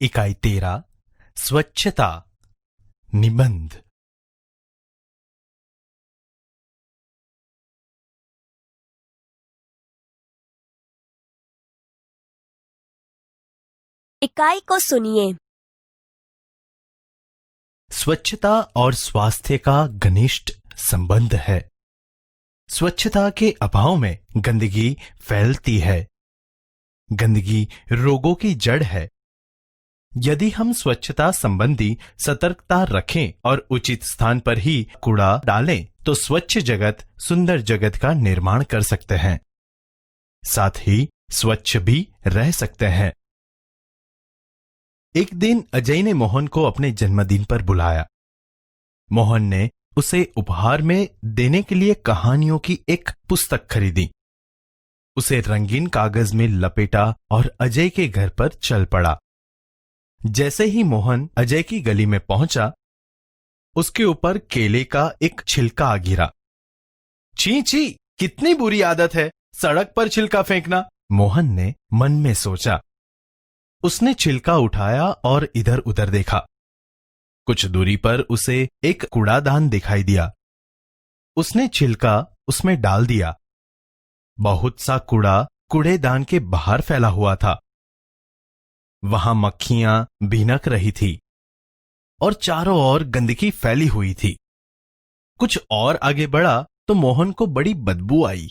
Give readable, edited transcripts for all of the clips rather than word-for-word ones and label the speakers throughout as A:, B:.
A: इकाई 13 स्वच्छता निबंध।
B: इकाई को सुनिए।
A: स्वच्छता और स्वास्थ्य का घनिष्ठ संबंध है। स्वच्छता के अभाव में गंदगी फैलती है। गंदगी रोगों की जड़ है। यदि हम स्वच्छता संबंधी सतर्कता रखें और उचित स्थान पर ही कूड़ा डालें तो स्वच्छ जगत सुंदर जगत का निर्माण कर सकते हैं, साथ ही स्वच्छ भी रह सकते हैं। एक दिन अजय ने मोहन को अपने जन्मदिन पर बुलाया। मोहन ने उसे उपहार में देने के लिए कहानियों की एक पुस्तक खरीदी। उसे रंगीन कागज में लपेटा और अजय के घर पर चल पड़ा। जैसे ही मोहन अजय की गली में पहुंचा, उसके ऊपर केले का एक छिलका आ गिरा। छी छी, कितनी बुरी आदत है सड़क पर छिलका फेंकना, मोहन ने मन में सोचा। उसने छिलका उठाया और इधर उधर देखा। कुछ दूरी पर उसे एक कूड़ादान दिखाई दिया। उसने छिलका उसमें डाल दिया। बहुत सा कूड़ा कूड़ेदान के बाहर फैला हुआ था। वहां मक्खियां भिनक रही थी और चारों ओर गंदगी फैली हुई थी। कुछ और आगे बढ़ा तो मोहन को बड़ी बदबू आई।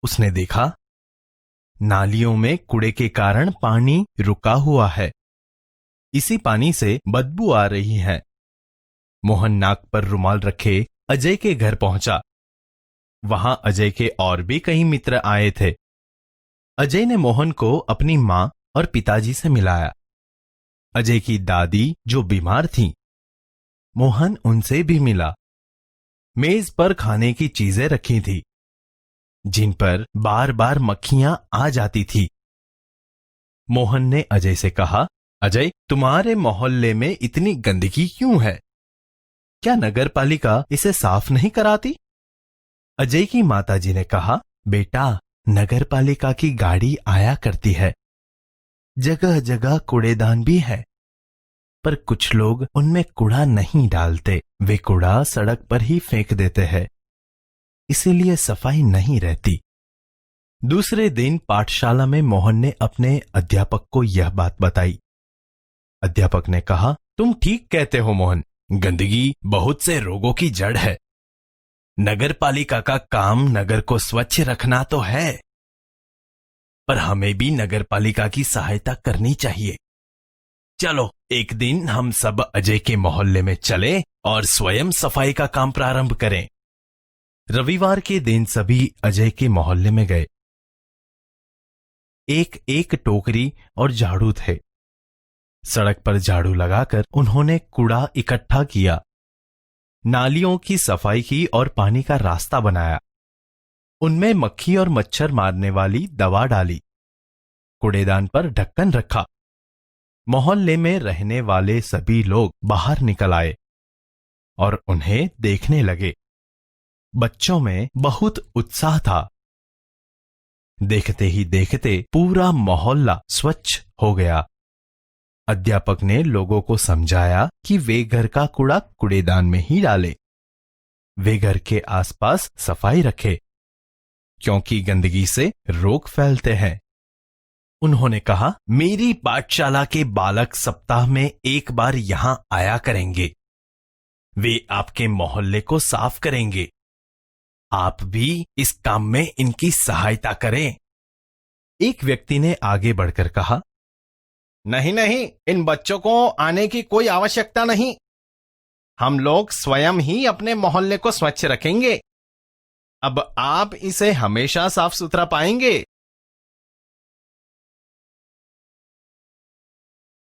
A: उसने देखा, नालियों में कूड़े के कारण पानी रुका हुआ है। इसी पानी से बदबू आ रही है। मोहन नाक पर रुमाल रखे अजय के घर पहुंचा। वहां अजय के और भी कई मित्र आए थे। अजय ने मोहन को अपनी मां और पिताजी से मिलाया। अजय की दादी जो बीमार थीं, मोहन उनसे भी मिला। मेज पर खाने की चीजें रखी थी, जिन पर बार बार मक्खियां आ जाती थी। मोहन ने अजय से कहा, अजय, तुम्हारे मोहल्ले में इतनी गंदगी क्यों है? क्या नगर पालिका इसे साफ नहीं कराती? अजय की माताजी ने कहा, बेटा, नगर पालिका की गाड़ी आया करती है। जगह जगह कूड़ेदान भी है, पर कुछ लोग उनमें कूड़ा नहीं डालते। वे कूड़ा सड़क पर ही फेंक देते हैं, इसीलिए सफाई नहीं रहती। दूसरे दिन पाठशाला में मोहन ने अपने अध्यापक को यह बात बताई। अध्यापक ने कहा, तुम ठीक कहते हो मोहन, गंदगी बहुत से रोगों की जड़ है। नगर पालिका का काम नगर को स्वच्छ रखना तो है, पर हमें भी नगर पालिका की सहायता करनी चाहिए। चलो एक दिन हम सब अजय के मोहल्ले में चले और स्वयं सफाई का काम प्रारंभ करें। रविवार के दिन सभी अजय के मोहल्ले में गए। एक एक टोकरी और झाड़ू थे। सड़क पर झाड़ू लगाकर उन्होंने कूड़ा इकट्ठा किया, नालियों की सफाई की और पानी का रास्ता बनाया। उनमें मक्खी और मच्छर मारने वाली दवा डाली। कूड़ेदान पर ढक्कन रखा। मोहल्ले में रहने वाले सभी लोग बाहर निकल आए और उन्हें देखने लगे। बच्चों में बहुत उत्साह था। देखते ही देखते पूरा मोहल्ला स्वच्छ हो गया। अध्यापक ने लोगों को समझाया कि वे घर का कूड़ा कूड़ेदान में ही डालें। वे घर के आसपास सफाई रखें, क्योंकि गंदगी से रोग फैलते हैं। उन्होंने कहा, मेरी पाठशाला के बालक सप्ताह में एक बार यहां आया करेंगे। वे आपके मोहल्ले को साफ करेंगे। आप भी इस काम में इनकी सहायता करें। एक व्यक्ति ने आगे बढ़कर कहा, नहीं नहीं, इन बच्चों को आने की कोई आवश्यकता नहीं। हम लोग स्वयं ही अपने मोहल्ले को स्वच्छ रखेंगे। अब आप इसे हमेशा साफ सुथरा पाएंगे।